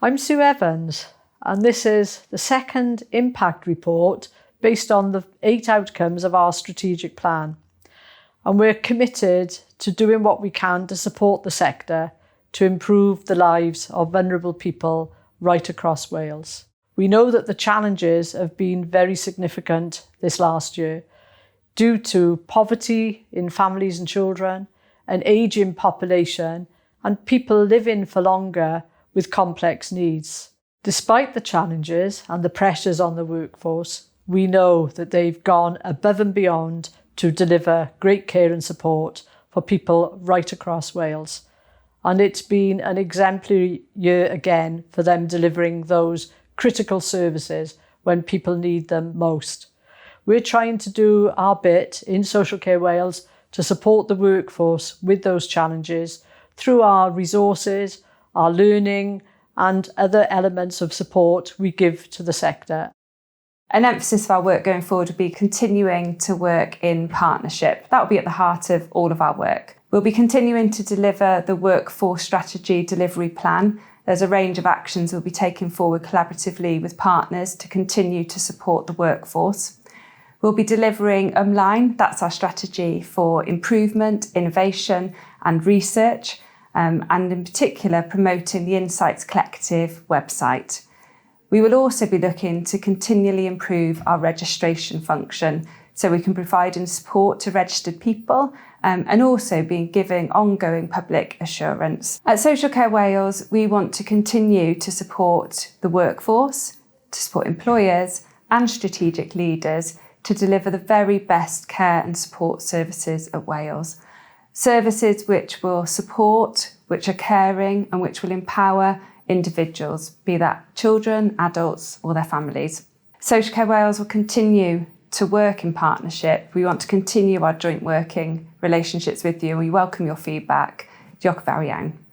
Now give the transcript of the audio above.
I'm Sue Evans, and this is the second impact report based on the 8 outcomes of our strategic plan. And we're committed to doing what we can to support the sector to improve the lives of vulnerable people right across Wales. We know that the challenges have been very significant this last year due to poverty in families and children, an ageing population, and people living for longer with complex needs. Despite the challenges and the pressures on the workforce, we know that they've gone above and beyond to deliver great care and support for people right across Wales. And it's been an exemplary year again for them delivering those critical services when people need them most. We're trying to do our bit in Social Care Wales to support the workforce with those challenges through our resources, our learning and other elements of support we give to the sector. An emphasis of our work going forward will be continuing to work in partnership. That will be at the heart of all of our work. We'll be continuing to deliver the Workforce Strategy Delivery Plan. There's a range of actions we'll be taking forward collaboratively with partners to continue to support the workforce. We'll be delivering Umline, that's our strategy for improvement, innovation and research, and in particular promoting the Insights Collective website. We will also be looking to continually improve our registration function so we can provide support to registered people and also be giving ongoing public assurance. At Social Care Wales, we want to continue to support the workforce, to support employers and strategic leaders to deliver the very best care and support services at Wales. Services which will support, which are caring and which will empower individuals, be that children, adults or their families. Social Care Wales will continue to work in partnership. We want to continue our joint working relationships with you and we welcome your feedback. Diolch yn fawr iawn.